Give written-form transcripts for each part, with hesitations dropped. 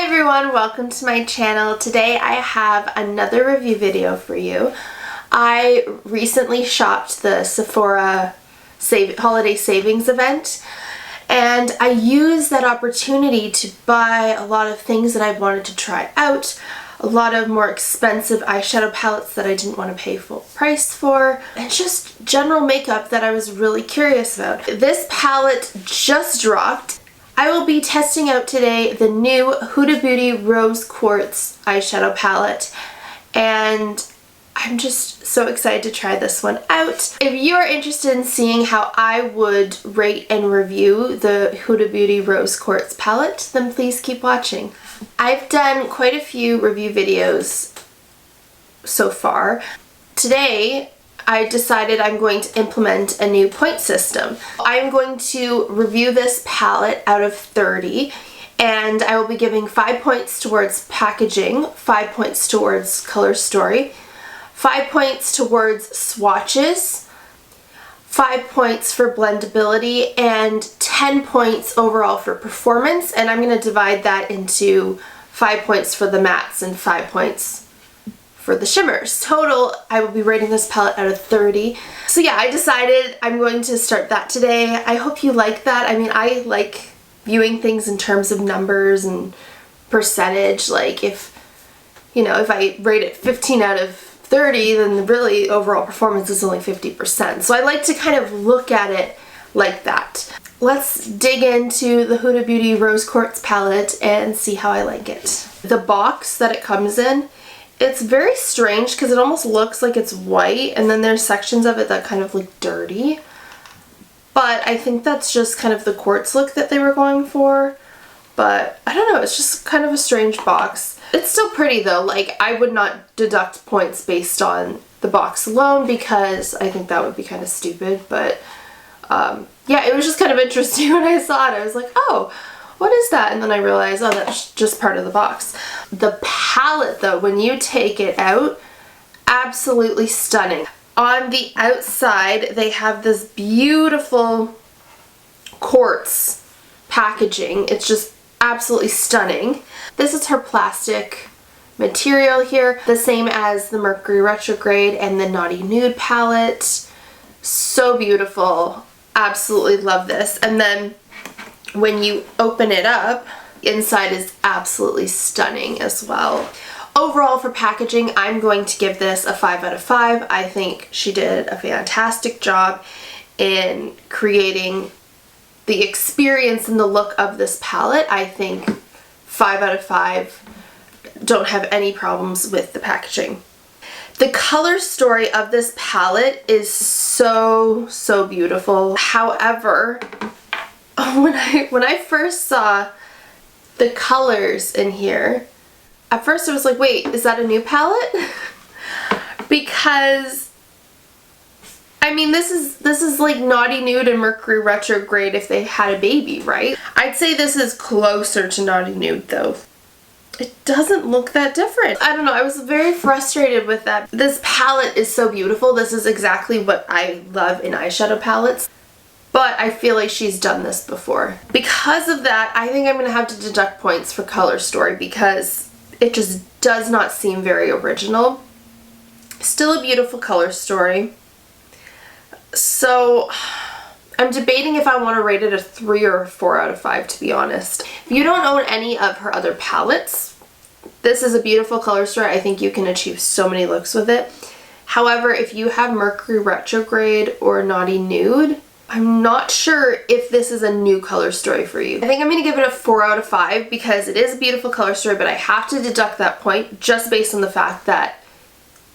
everyone, welcome to my channel. Today I have another review video for you. I recently shopped the Sephora holiday savings event and I used that opportunity to buy a lot of things that I wanted to try out, a lot of more expensive eyeshadow palettes that I didn't want to pay full price for, and just general makeup that I was really curious about. This palette just dropped. I will be testing out today the new Huda Beauty Rose Quartz eyeshadow palette, and I'm just so excited to try this one out. If you are interested in seeing how I would rate and review the Huda Beauty Rose Quartz palette, then please keep watching. I've done quite a few review videos so far. Today, I decided I'm going to implement a new point system. I'm going to review this palette out of 30, and I will be giving 5 points towards packaging, 5 points towards color story, 5 points towards swatches, 5 points for blendability, and 10 points overall for performance, and I'm going to divide that into 5 points for the mattes and 5 points for the shimmers. Total, I will be rating this palette out of 30. So yeah, I decided I'm going to start that today. I hope you like that. I mean, I like viewing things in terms of numbers and percentage. Like if I rate it 15 out of 30, then really overall performance is only 50%. So I like to kind of look at it like that. Let's dig into the Huda Beauty Rose Quartz palette and see how I like it. The box that it comes in, it's very strange because it almost looks like it's white, and then there's sections of it that kind of look dirty. But I think that's just kind of the quartz look that they were going for. But I don't know, it's just kind of a strange box. It's still pretty though. Like, I would not deduct points based on the box alone because I think that would be kind of stupid. But yeah, it was just kind of interesting when I saw it. I was like, oh, what is that? And then I realized, oh, that's just part of the box. The palette though, when you take it out, absolutely stunning. On the outside, they have this beautiful quartz packaging. It's just absolutely stunning. This is her plastic material here, the same as the Mercury Retrograde and the Naughty Nude palette. So beautiful. Absolutely love this. And then when you open it up, inside is absolutely stunning as well. Overall for packaging, I'm going to give this a 5 out of 5. I think she did a fantastic job in creating the experience and the look of this palette. I think 5 out of 5. Don't have any problems with the packaging. The color story of this palette is so beautiful. However, when I first saw the colors in here, at first I was like, wait, is that a new palette? Because I mean, this is like Naughty Nude and Mercury Retrograde if they had a baby, right? I'd say this is closer to Naughty Nude though. It doesn't look that different. I don't know, I was very frustrated with that. This palette is so beautiful. This is exactly what I love in eyeshadow palettes. But I feel like she's done this before. Because of that, I think I'm going to have to deduct points for color story because it just does not seem very original. Still a beautiful color story. So I'm debating if I want to rate it a 3 or a 4 out of 5, to be honest. If you don't own any of her other palettes, this is a beautiful color story. I think you can achieve so many looks with it. However, if you have Mercury Retrograde or Naughty Nude, I'm not sure if this is a new color story for you. I think I'm going to give it a 4 out of 5 because it is a beautiful color story, but I have to deduct that point just based on the fact that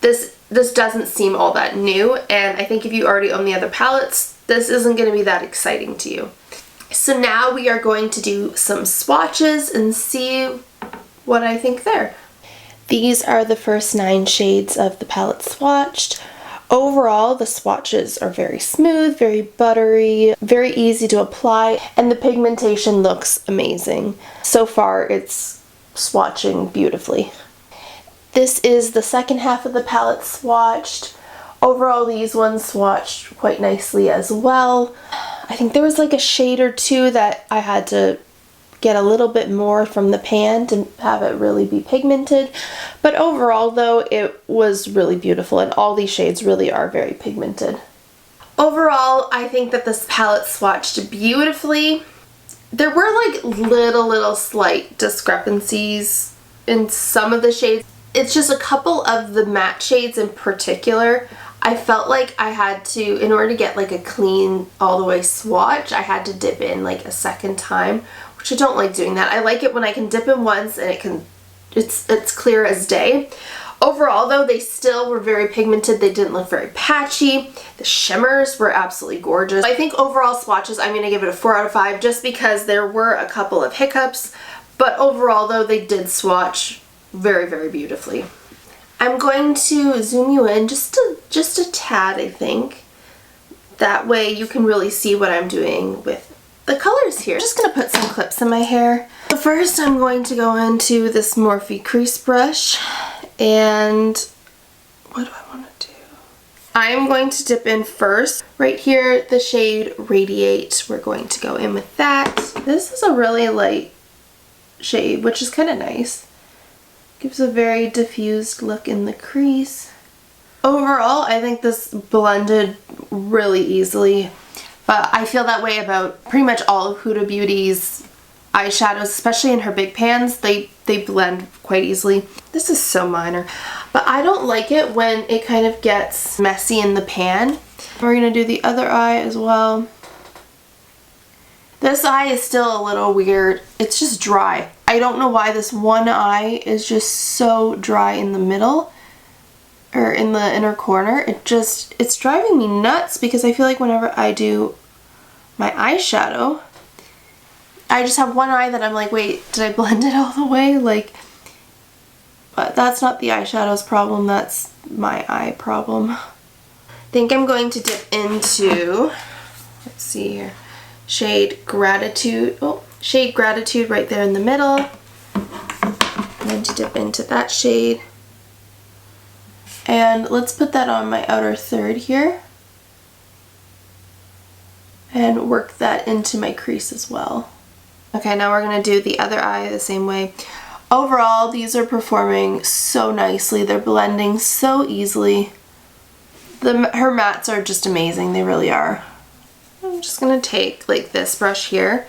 this doesn't seem all that new, and I think if you already own the other palettes, this isn't going to be that exciting to you. So now we are going to do some swatches and see what I think there. These are the first 9 shades of the palette swatched. Overall, the swatches are very smooth, very buttery, very easy to apply, and the pigmentation looks amazing. So far, it's swatching beautifully. This is the second half of the palette swatched. Overall, these ones swatched quite nicely as well. I think there was like a shade or two that I had to get a little bit more from the pan to have it really be pigmented. But overall though, it was really beautiful, and all these shades really are very pigmented. Overall, I think that this palette swatched beautifully. There were like little slight discrepancies in some of the shades. It's just a couple of the matte shades in particular. I felt like I had to, in order to get like a clean all the way swatch, I had to dip in like a second time, which I don't like doing that. I like it when I can dip in once and it's clear as day. Overall though, they still were very pigmented. They didn't look very patchy. The shimmers were absolutely gorgeous. I think overall swatches, I'm going to give it a 4 out of 5 just because there were a couple of hiccups. But overall though, they did swatch very beautifully. I'm going to zoom you in just a tad, I think. That way you can really see what I'm doing with the colors here. I'm just going to put some clips in my hair. So first I'm going to go into this Morphe crease brush. And what do I want to do? I'm going to dip in first. Right here, the shade Radiate. We're going to go in with that. This is a really light shade, which is kind of nice. Gives a very diffused look in the crease. Overall, I think this blended really easily, but I feel that way about pretty much all of Huda Beauty's eyeshadows, especially in her big pans. They blend quite easily. This is so minor, but I don't like it when it kind of gets messy in the pan. We're gonna do the other eye as well. This eye is still a little weird. It's just dry. I don't know why this one eye is just so dry in the middle or in the inner corner. It's driving me nuts because I feel like whenever I do my eyeshadow, I just have one eye that I'm like, wait, did I blend it all the way? Like, but that's not the eyeshadow's problem, that's my eye problem. I think I'm going to dip into, let's see here, shade Gratitude. Oh, shade Gratitude right there in the middle. I'm going to dip into that shade. And let's put that on my outer third here. And work that into my crease as well. Okay, now we're going to do the other eye the same way. Overall, these are performing so nicely. They're blending so easily. Her mattes are just amazing. They really are. I'm just going to take like this brush here,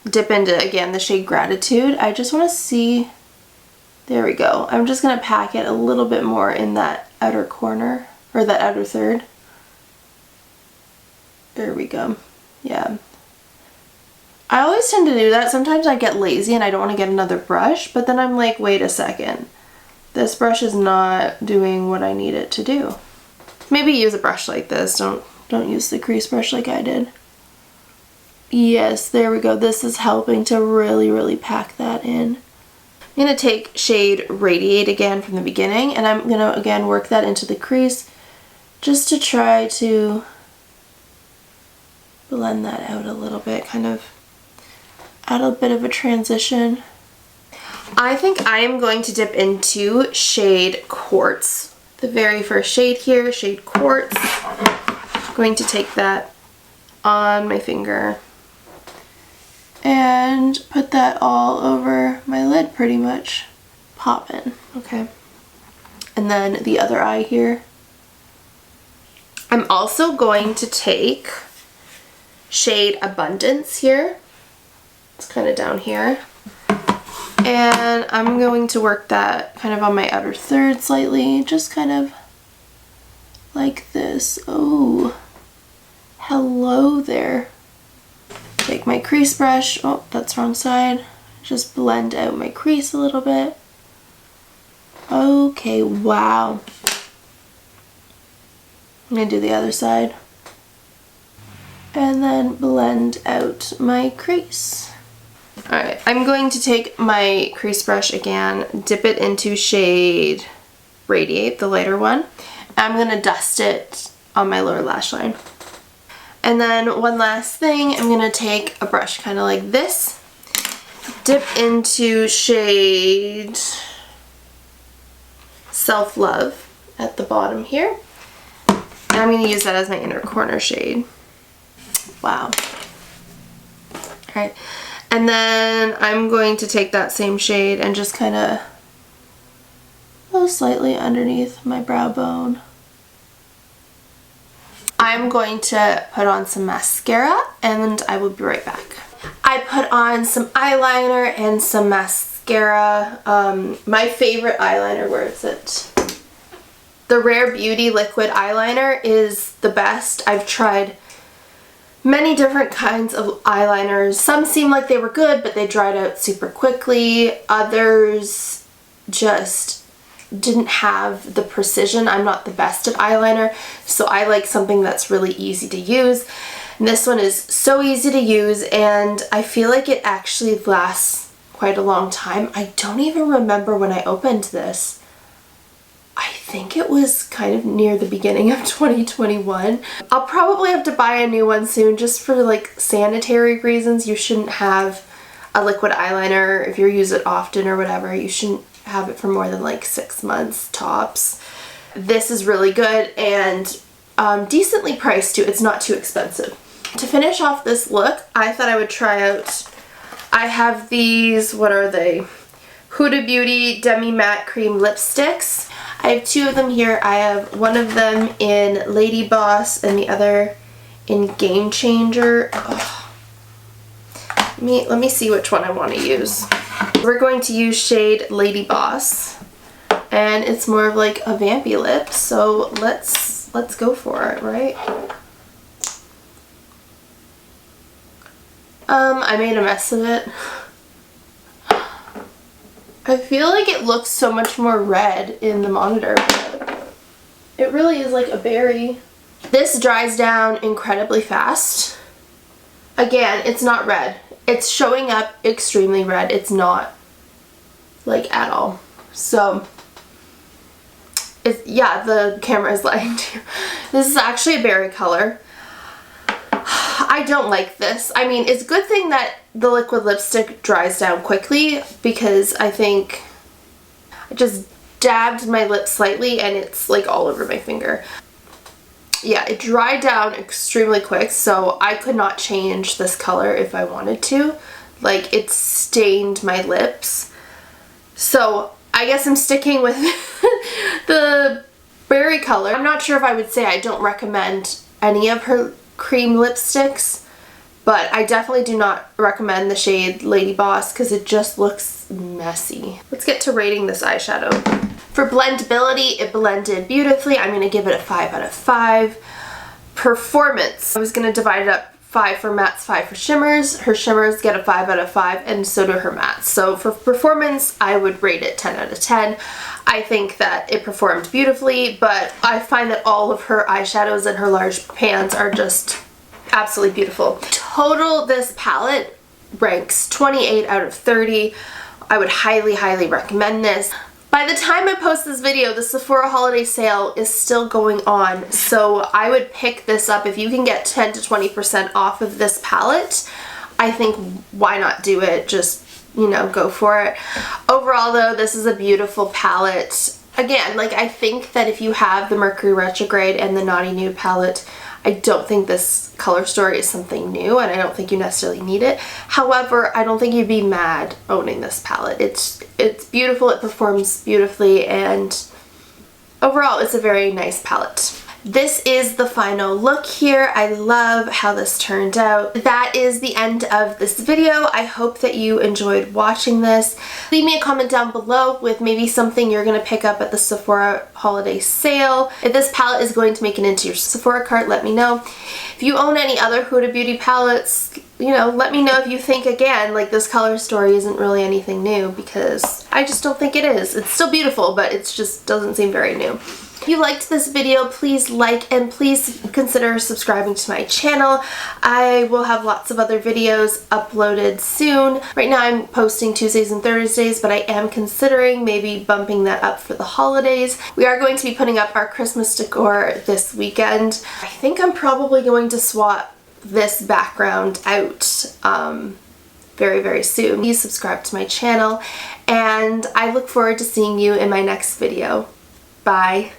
dip into, again, the shade Gratitude. I just want to see, there we go. I'm just going to pack it a little bit more in that outer corner, or that outer third. There we go. Yeah. I always tend to do that. Sometimes I get lazy and I don't want to get another brush, but then I'm like, wait a second. This brush is not doing what I need it to do. Maybe use a brush like this. Don't use the crease brush like I did. Yes, there we go. This is helping to really pack that in. I'm going to take shade Radiate again from the beginning, and I'm going to again work that into the crease just to try to blend that out a little bit, kind of add a bit of a transition. I think I am going to dip into shade Quartz. The very first shade here, shade Quartz. I'm going to take that on my finger and put that all over my lid pretty much. Pop in, okay. And then the other eye here. I'm also going to take shade Abundance here. It's kind of down here. And I'm going to work that kind of on my outer third slightly, just kind of like this. Oh, hello there. Take my crease brush. Oh, that's wrong side. Just blend out my crease a little bit. Okay, wow. I'm going to do the other side. And then blend out my crease. Alright, I'm going to take my crease brush again, dip it into shade Radiate, the lighter one. I'm going to dust it on my lower lash line. And then one last thing, I'm going to take a brush kind of like this, dip into shade Self-Love at the bottom here. And I'm going to use that as my inner corner shade. Wow. Alright. And then I'm going to take that same shade and just kind of go slightly underneath my brow bone. I'm going to put on some mascara and I will be right back. I put on some eyeliner and some mascara. My favorite eyeliner, where is it? The Rare Beauty liquid eyeliner is the best. I've tried many different kinds of eyeliners. Some seem like they were good, but they dried out super quickly. Others just didn't have the precision. I'm not the best at eyeliner, so I like something that's really easy to use. And this one is so easy to use, and I feel like it actually lasts quite a long time. I don't even remember when I opened this. I think it was kind of near the beginning of 2021. I'll probably have to buy a new one soon just for like sanitary reasons. You shouldn't have a liquid eyeliner if you use it often or whatever. You shouldn't have it for more than like 6 months tops. This is really good and decently priced too. It's not too expensive. To finish off this look, I thought I would try out, I have these, what are they? Huda Beauty Demi Matte Cream Lipsticks. I have 2 of them here. I have one of them in Lady Boss and the other in Game Changer. Oh. Let me see which one I want to use. We're going to use shade Lady Boss, and it's more of like a vampy lip, so let's go for it, right? I made a mess of it. I feel like it looks so much more red in the monitor, but it really is like a berry. This dries down incredibly fast. Again, it's not red. It's showing up extremely red. It's not like at all. So, yeah, the camera is lying to you. This is actually a berry color. I don't like this. I mean, it's a good thing that the liquid lipstick dries down quickly, because I think I just dabbed my lips slightly and it's like all over my finger. Yeah, it dried down extremely quick, so I could not change this color if I wanted to. Like, it stained my lips. So I guess I'm sticking with the berry color. I'm not sure if I would say I don't recommend any of her cream lipsticks, but I definitely do not recommend the shade Lady Boss because it just looks messy. Let's get to rating this eyeshadow. For blendability, it blended beautifully. I'm going to give it a 5 out of 5. Performance, I was going to divide it up 5 for mattes, 5 for shimmers. Her shimmers get a 5 out of 5, and so do her mattes. So for performance, I would rate it 10 out of 10. I think that it performed beautifully, but I find that all of her eyeshadows and her large pans are just absolutely beautiful. Total, this palette ranks 28 out of 30. I would highly, highly recommend this. By the time I post this video, the Sephora holiday sale is still going on, so I would pick this up. If you can get 10 to 20% off of this palette, I think why not do it? Just, you know, go for it. Overall though, this is a beautiful palette. Again, like, I think that if you have the Mercury Retrograde and the Naughty Nude palette, I don't think this color story is something new, and I don't think you necessarily need it. However, I don't think you'd be mad owning this palette. It's beautiful, it performs beautifully, and overall it's a very nice palette. This is the final look here. I love how this turned out. That is the end of this video. I hope that you enjoyed watching this. Leave me a comment down below with maybe something you're going to pick up at the Sephora holiday sale. If this palette is going to make it into your Sephora cart, let me know. If you own any other Huda Beauty palettes, you know, let me know if you think, again, like, this color story isn't really anything new, because I just don't think it is. It's still beautiful, but it just doesn't seem very new. If you liked this video, please like and please consider subscribing to my channel. I will have lots of other videos uploaded soon. Right now I'm posting Tuesdays and Thursdays, but I am considering maybe bumping that up for the holidays. We are going to be putting up our Christmas decor this weekend. I think I'm probably going to swap this background out very, very soon. Please subscribe to my channel, and I look forward to seeing you in my next video. Bye.